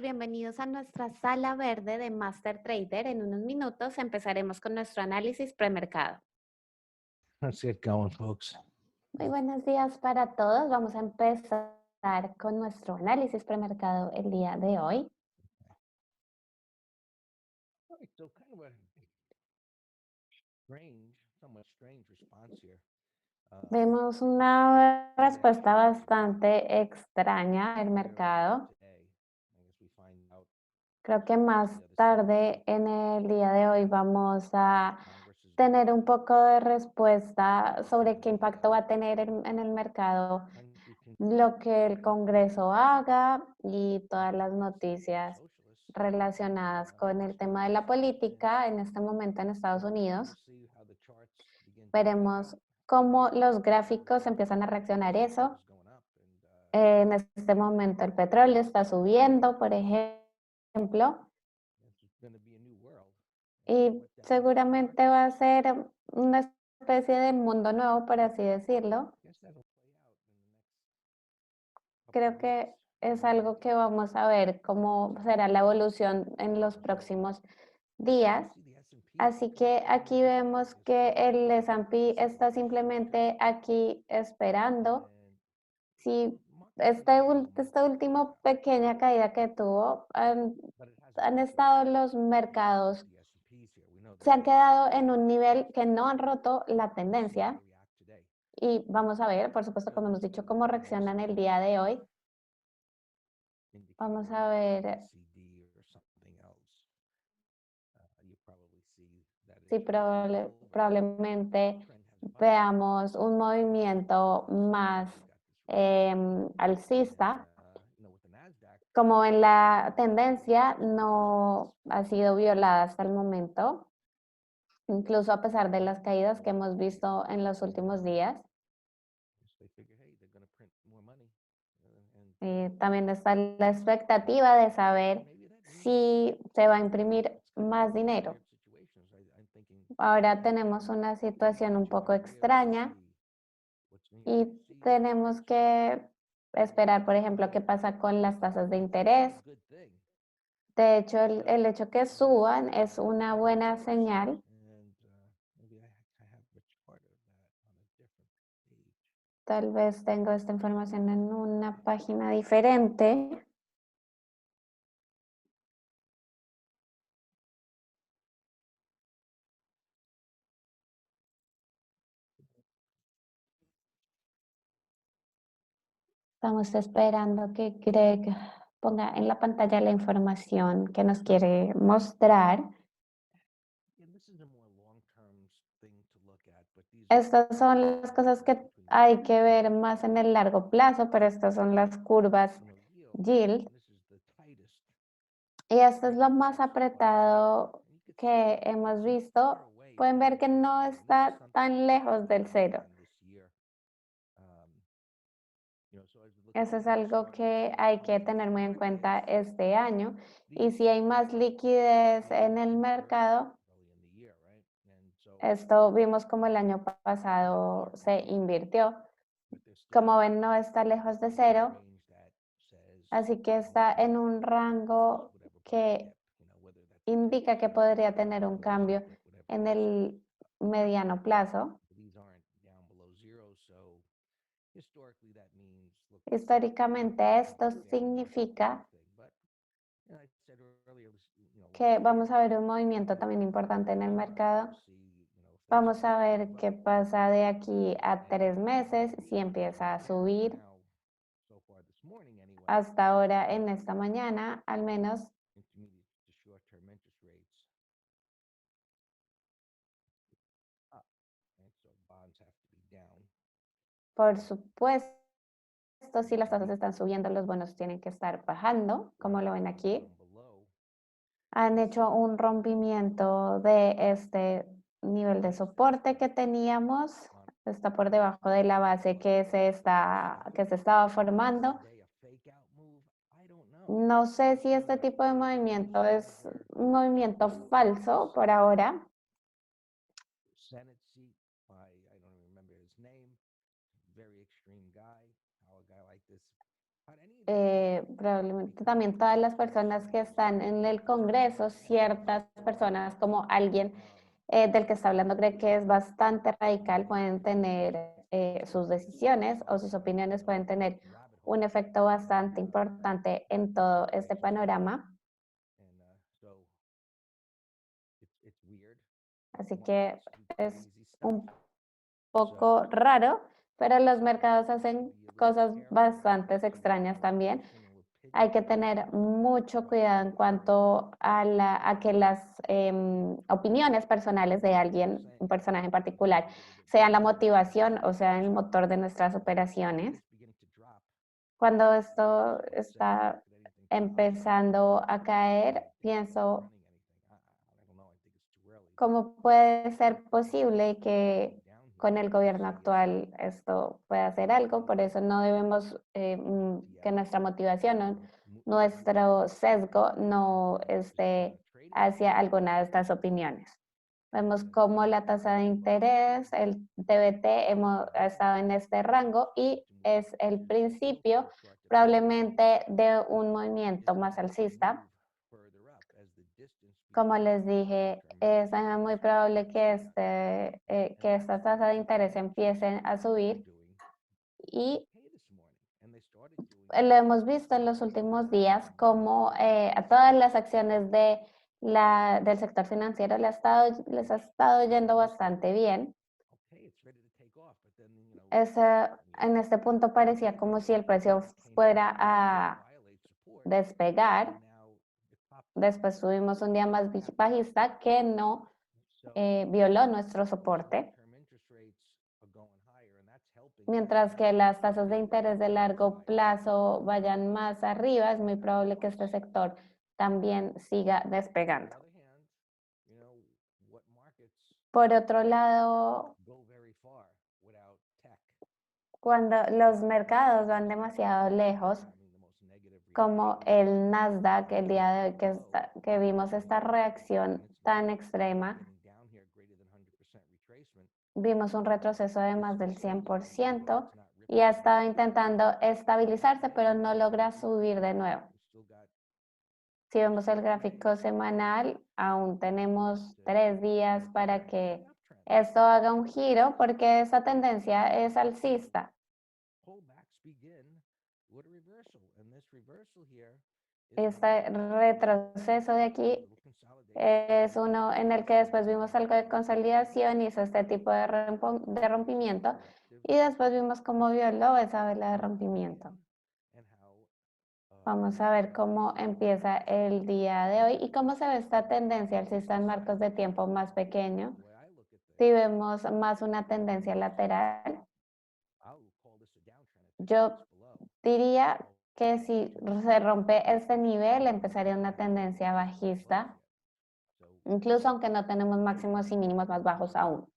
bienvenidos a nuestra sala verde de Master Trader. En unos minutos empezaremos con nuestro análisis premercado. Let's get going, folks. Muy buenos días para todos. Vamos a empezar con nuestro análisis premercado el día de hoy. All right, so kind of a somewhat strange response here. Vemos una respuesta bastante extraña del mercado. Creo que más tarde en el día de hoy vamos a tener un poco de respuesta sobre qué impacto va a tener en el mercado lo que el Congreso haga y todas las noticias relacionadas con el tema de la política en este momento en Estados Unidos. Veremos cómo los gráficos empiezan a reaccionar eso. En este momento el petróleo está subiendo, por ejemplo, y seguramente va a ser una especie de mundo nuevo, por así decirlo. Creo que es algo que vamos a ver cómo será la evolución en los próximos días. Así que aquí vemos que el S&P está simplemente aquí esperando. Si esta última pequeña caída que tuvo, han estado los mercados, se han quedado en un nivel que no han roto la tendencia. Y vamos a ver, por supuesto, como hemos dicho, cómo reaccionan el día de hoy. Vamos a ver si probablemente veamos un movimiento más alcista. Como en la tendencia no ha sido violada hasta el momento, incluso a pesar de las caídas que hemos visto en los últimos días. También está la expectativa de saber si se va a imprimir más dinero. Ahora tenemos una situación un poco extraña y tenemos que esperar, por ejemplo, qué pasa con las tasas de interés. De hecho, el hecho que suban es una buena señal. Tal vez tengo esta información en una página diferente. Estamos esperando que Greg ponga en la pantalla la información que nos quiere mostrar. Estas son las cosas que hay que ver más en el largo plazo, pero estas son las curvas yield. Y esto es lo más apretado que hemos visto. Pueden ver que no está tan lejos del cero. Eso es algo que hay que tener muy en cuenta este año. Y si hay más liquidez en el mercado, esto vimos como el año pasado se invirtió. Como ven, no está lejos de cero, así que está en un rango que indica que podría tener un cambio en el mediano plazo. Históricamente esto significa que vamos a ver un movimiento también importante en el mercado. Vamos a ver qué pasa de aquí a 3 meses, si empieza a subir. Hasta ahora, en esta mañana, al menos, por supuesto, si las tasas están subiendo, los bonos tienen que estar bajando, como lo ven aquí. Han hecho un rompimiento de este nivel de soporte que teníamos. Está por debajo de la base que se estaba formando. No sé si este tipo de movimiento es un movimiento falso por ahora. probablemente también todas las personas que están en el Congreso, ciertas personas como alguien del que está hablando cree que es bastante radical, pueden tener sus decisiones o sus opiniones pueden tener un efecto bastante importante en todo este panorama. Así que es un poco raro, pero los mercados hacen cosas bastante extrañas también. Hay que tener mucho cuidado en cuanto a que las opiniones personales de alguien, un personaje en particular, sean la motivación o sea el motor de nuestras operaciones. Cuando esto está empezando a caer, pienso, ¿cómo puede ser posible que con el gobierno actual esto pueda hacer algo? Por eso no debemos que nuestra motivación, nuestro sesgo no esté hacia alguna de estas opiniones. Vemos cómo la tasa de interés, el TBT, ha estado en este rango y es el principio probablemente de un movimiento más alcista. Como les dije, es muy probable que, que esta tasa de interés empiecen a subir y lo hemos visto en los últimos días como a todas las acciones del sector financiero les ha estado yendo bastante bien. En este punto parecía como si el precio fuera a despegar. Después tuvimos un día más bajista que no violó nuestro soporte, mientras que las tasas de interés de largo plazo vayan más arriba, es muy probable que este sector también siga despegando. Por otro lado, cuando los mercados van demasiado lejos, como el Nasdaq el día de hoy que vimos esta reacción tan extrema, vimos un retroceso de más del 100% y ha estado intentando estabilizarse, pero no logra subir de nuevo. Si vemos el gráfico semanal, aún tenemos 3 días para que esto haga un giro porque esa tendencia es alcista. Este retroceso de aquí es uno en el que después vimos algo de consolidación, hizo este tipo de rompimiento y después vimos cómo violó esa vela de rompimiento. Vamos a ver cómo empieza el día de hoy y cómo se ve esta tendencia si está en marcos de tiempo más pequeño. Si vemos más una tendencia lateral, yo diría que si se rompe este nivel, empezaría una tendencia bajista, incluso aunque no tenemos máximos y mínimos más bajos aún.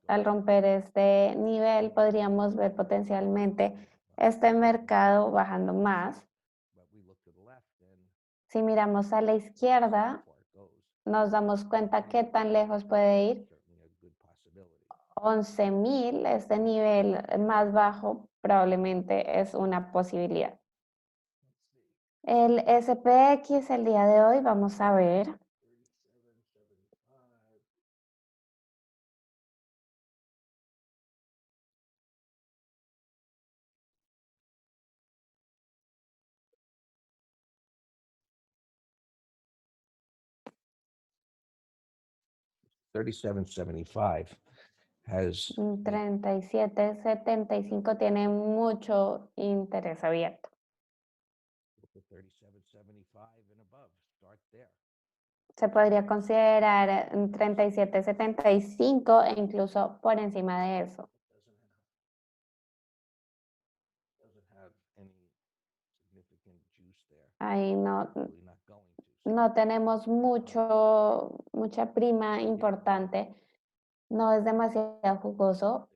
Al romper este nivel, podríamos ver potencialmente este mercado bajando más. Si miramos a la izquierda, nos damos cuenta qué tan lejos puede ir. 11.000, este nivel más bajo, probablemente es una posibilidad. El SPX el día de hoy, vamos a ver. Has 37.75 tiene mucho interés abierto. Se podría considerar 37.75 e incluso por encima de eso. Ahí no tenemos mucha prima importante. No es demasiado jugoso.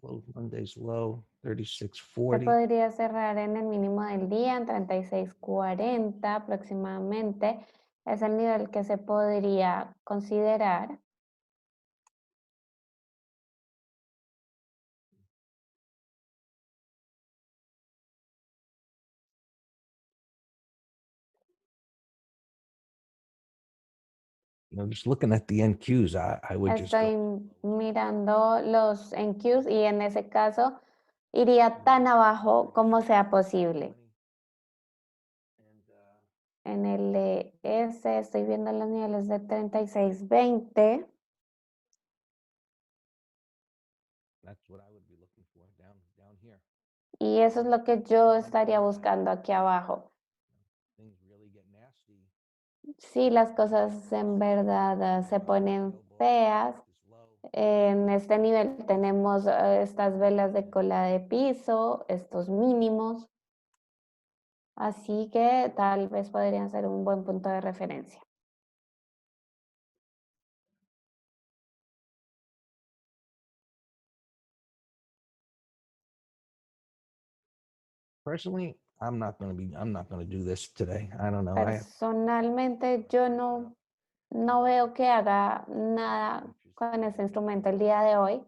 Close Monday's low, Se 36.40. podría cerrar en el mínimo del día, en 36.40 aproximadamente. Es el nivel que se podría considerar. Just looking at the NQs, I would just Estoy mirando los NQs y en ese caso iría tan abajo como sea posible. En el S estoy viendo los niveles de 36.20 That's what I would be looking for down here. y eso es lo que yo estaría buscando aquí abajo. Things really get nasty. Si las cosas en verdad se ponen feas, This low. en este nivel tenemos estas velas de cola de piso, estos mínimos, así que tal vez podrían ser un buen punto de referencia. Personally, I'm not going to do this today. I don't know. Personalmente, yo no veo que haga nada con ese instrumento el día de hoy. I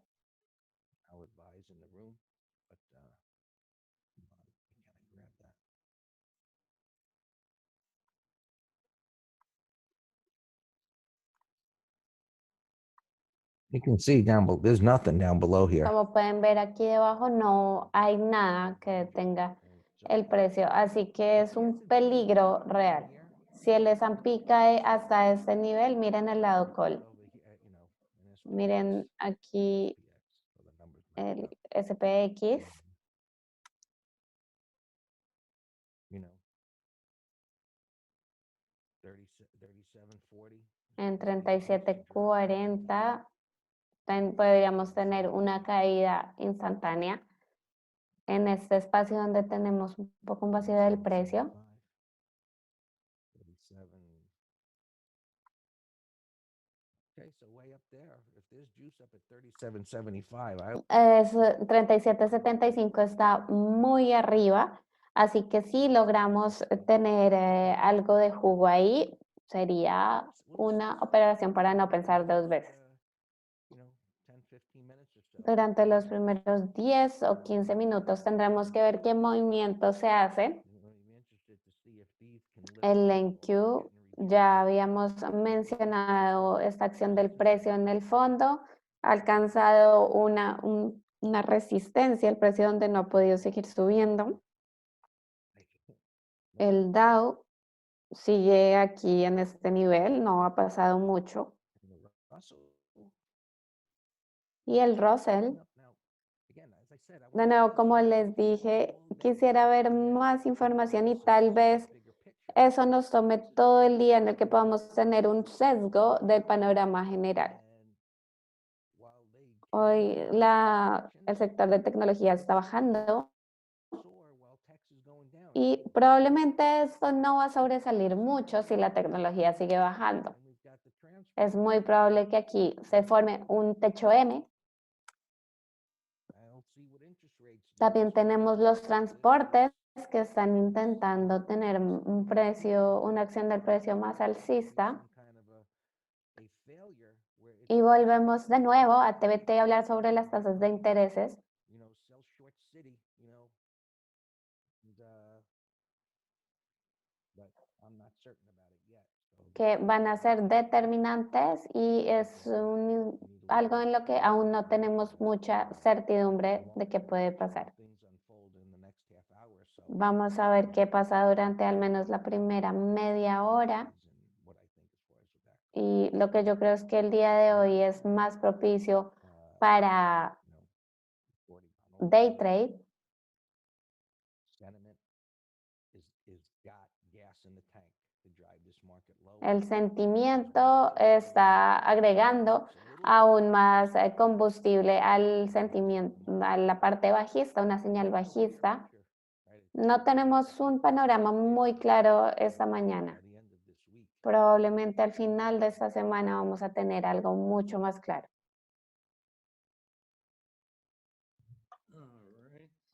would advise in the room, but hold on, can I grab that? You can see down below, there's nothing down below here. Como pueden ver aquí debajo, no hay nada que detenga el precio, así que es un peligro real. Si el S&P cae hasta este nivel, miren el lado call. Miren aquí el SPX You know, 37.40. en 37.40. Podríamos tener una caída instantánea en este espacio donde tenemos un poco un vacío del precio. 37. Okay, so way up there. If there's juice up at 37.75, Es 37.75 está muy arriba, así que si logramos tener algo de jugo ahí, sería una operación para no pensar dos veces. you know, 10, 15 minutes or so. Durante los primeros 10 o 15 minutos tendremos que ver qué movimiento se hace. Be interested to see if these can lift El up NQ, or getting ya habíamos mencionado esta acción del precio en el fondo, ha alcanzado una resistencia, el precio donde no ha podido seguir subiendo. El Dow sigue aquí en este nivel, no ha pasado mucho. Y el Russell, de nuevo, como les dije, quisiera ver más información y tal vez eso nos tome todo el día en el que podamos tener un sesgo del panorama general. Hoy el sector de tecnología está bajando y probablemente esto no va a sobresalir mucho si la tecnología sigue bajando. Es muy probable que aquí se forme un techo M. También tenemos los transportes que están intentando tener un precio, una acción del precio más alcista. Y volvemos de nuevo a TBT a hablar sobre las tasas de intereses que van a ser determinantes y es algo en lo que aún no tenemos mucha certidumbre de qué puede pasar. Vamos a ver qué pasa durante al menos la primera media hora. Y lo que yo creo es que el día de hoy es más propicio para day trade. El sentimiento está agregando aún más combustible al sentimiento, a la parte bajista, una señal bajista. No tenemos un panorama muy claro esta mañana. Probablemente al final de esta semana vamos a tener algo mucho más claro.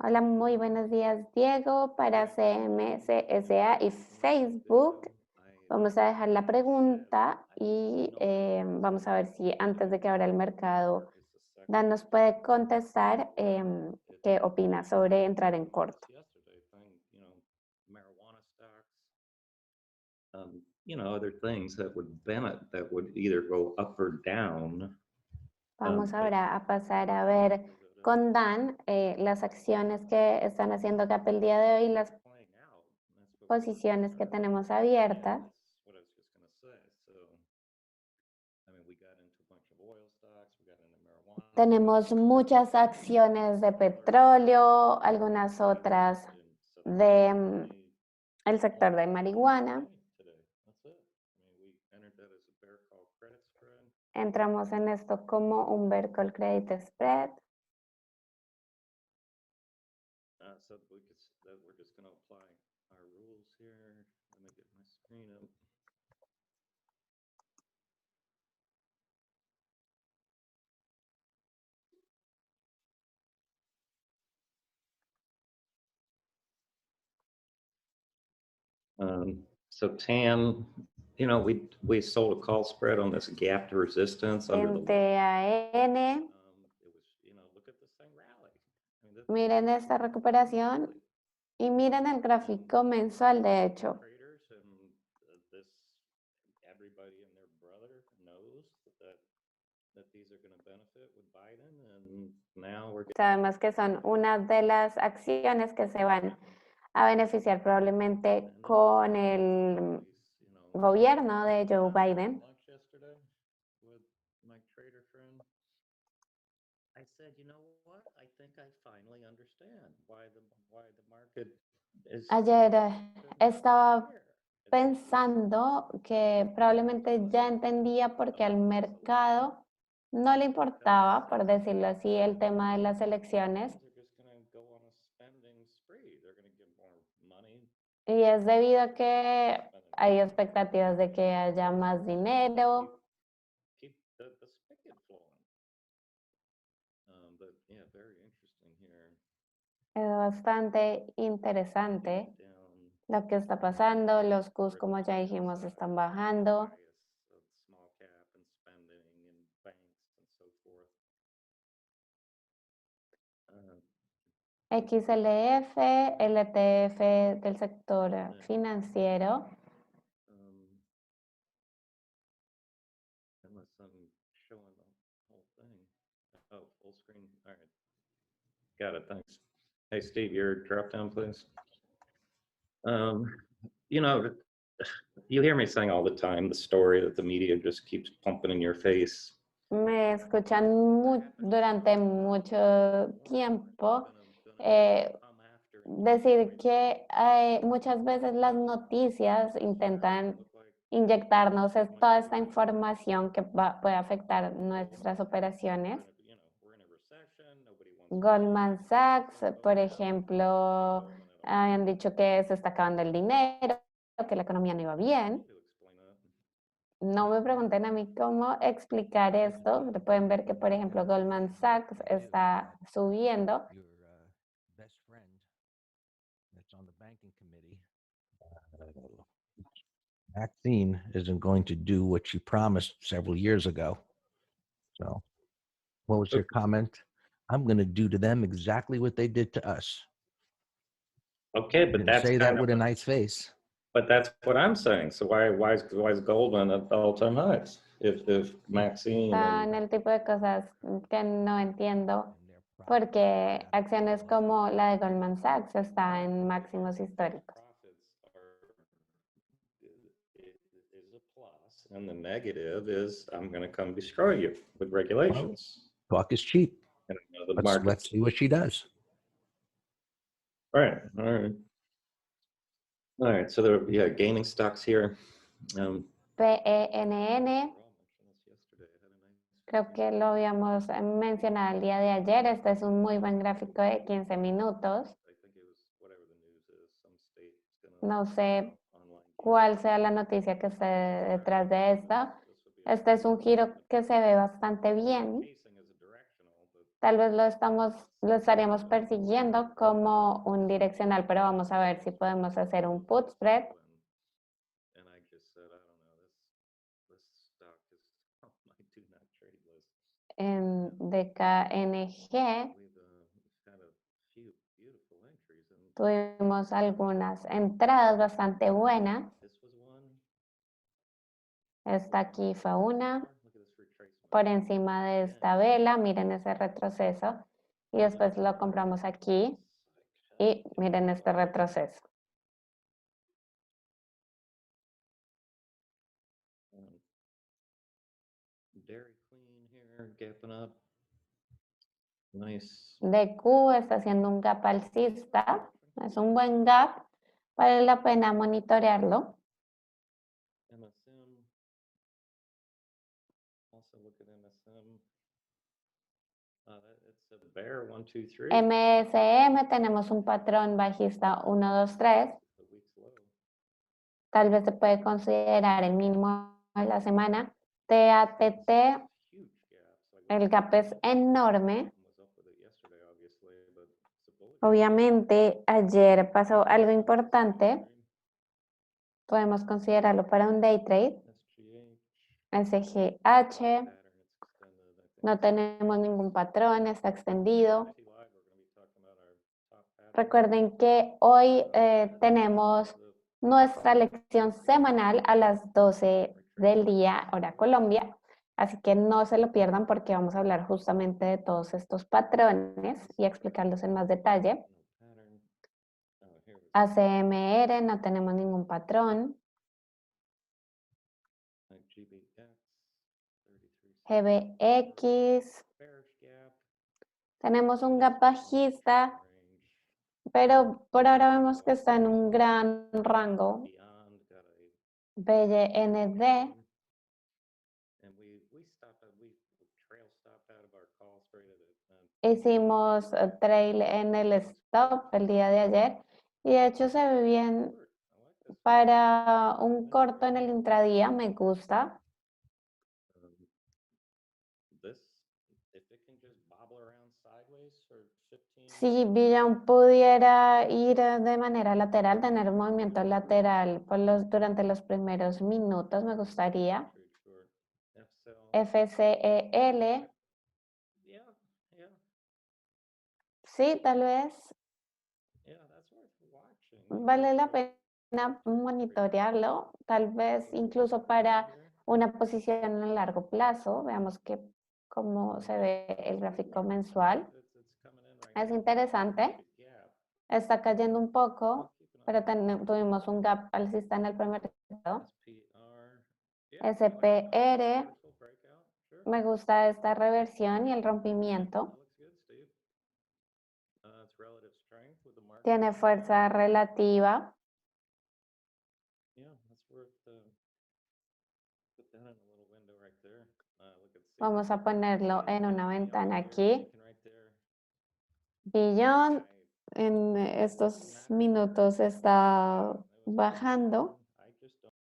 Hola, muy buenos días, Diego. Para CMCSA y Facebook, vamos a dejar la pregunta y vamos a ver si antes de que abra el mercado, Dan nos puede contestar qué opina sobre entrar en corto. Other things that would that would either go up or down. Vamos ahora a pasar a ver con Dan las acciones que están haciendo Gap el día de hoy, las posiciones que tenemos abiertas. Tenemos muchas acciones de petróleo, algunas otras de el sector de marihuana. Entramos en esto como un Bear Call Credit Spread. So we're just going to apply our rules here. Let me get my screen up. So TAN, we sold a call spread on this gap to resistance under En the TAN, look at this thing rally. miren esta recuperación y miren el gráfico mensual, de hecho. Everybody and their brother knows that these are going to benefit with Biden, and now we're Sabemos que son una de las acciones que se van a beneficiar probablemente con el gobierno de Joe Biden. I said, you know what? I think I finally understand why the market is. Ayer estaba pensando que probablemente ya entendía por qué al mercado no le importaba, por decirlo así, el tema de las elecciones. Y es debido a que hay expectativas de que haya más dinero. Es bastante interesante lo que está pasando. Los Qs, como ya dijimos, están bajando. XLF, LTF del sector financiero. Unless I'm showing the whole thing. Oh, full screen. All right. Got it. Thanks. Hey, Steve, your drop down, please. You hear me saying all the time the story that the media just keeps pumping in your face. Me escuchan durante mucho tiempo decir que muchas veces las noticias intentan inyectarnos toda esta información que puede afectar nuestras operaciones. Goldman Sachs, por ejemplo, habían dicho que se está acabando el dinero, que la economía no iba bien. No me pregunten a mí cómo explicar esto. Pueden ver que, por ejemplo, Goldman Sachs está subiendo. Your best friend that's on the banking committee, Maxine, isn't going to do what she promised several years ago. So, what was your comment? I'm going to do to them exactly what they did to us. Okay, but Didn't that's say that kind of, with a nice face. but that's what I'm saying. So why is Goldman at all-time highs? If Maxine Son el tipo de cosas que no entiendo porque acciones como la de Goldman Sachs está en máximos históricos. is a plus, and the negative is I'm going to come destroy you with regulations. Talk is cheap. And the Let's see what she does. All right. So there, gaming stocks here. PENN, creo que lo habíamos mencionado el día de ayer. Este es un muy buen gráfico de 15 minutos. No sé cuál sea la noticia que esté detrás de esta. Este es un giro que se ve bastante bien. Tal vez lo estaríamos persiguiendo como un direccional, pero vamos a ver si podemos hacer un put spread. And I just said, I don't know, this stock is on my do not trade list. En DKNG We've had a few beautiful entries, and tuvimos algunas entradas bastante buenas. this was one. Esta aquí fue una. Look at this retracement. Por encima de esta vela, miren ese retroceso. Y después lo compramos aquí. Y miren este retroceso. Dairy Queen here, gapping up. Nice. DQ está haciendo un gap alcista. Es un buen gap. Vale la pena monitorearlo. MSM. Also look at MSM. It's a bear, 1, 2, 3. MSM tenemos un patrón bajista 1, 2, 3. The week's low. Tal vez se puede considerar el mínimo de la semana. TATT, Huge gaps. Like el gap es enorme. was up with it yesterday, obviously, but it's a bullish. Obviamente, ayer pasó algo importante. Podemos considerarlo para un day trade. SGH, Pattern, it's extended. I think no tenemos ningún patrón, está extendido. TY, we're going to be talking about our top pattern. Recuerden que hoy tenemos nuestra lección semanal a las 12 del día, hora Colombia. Así que no se lo pierdan porque vamos a hablar justamente de todos estos patrones y explicarlos en más detalle. No pattern. Oh, here we go. ACMR, no tenemos ningún patrón. Like GBX, 33. GBX, Bearish gap. tenemos un gap bajista, Range. pero por ahora vemos que está en un gran rango. Beyond got a BYND, and we trail stopped out of our call straight at it. hicimos trail en el stop el día de ayer y de hecho se ve bien I like this. para un corto en el intradía, me gusta. This, if it can just bobble around sideways for 15. Si Beyond pudiera ir de manera lateral, tener un movimiento lateral durante los primeros minutos, me gustaría. Trade short. FCL. FCEL, Yeah, yeah, sí, tal vez yeah, that's worth watching. vale la pena monitorearlo, tal vez incluso para una posición a largo plazo. Veamos cómo se ve el gráfico mensual. It's coming in right Es now. interesante, Big gap. está cayendo un poco, Keep an eye pero tuvimos un gap alcista en el primer lado. SPR. Yeah, I like that. SPR, Beautiful breakout. Sure. me gusta esta reversión y el That rompimiento. looks good, Steve. It's relative strength with the market. Tiene fuerza relativa. Yeah, that's worth put that in a little window right there. Look at Vamos a ponerlo en una ventana aquí. Right there. Beyond Right. en estos minutos está bajando.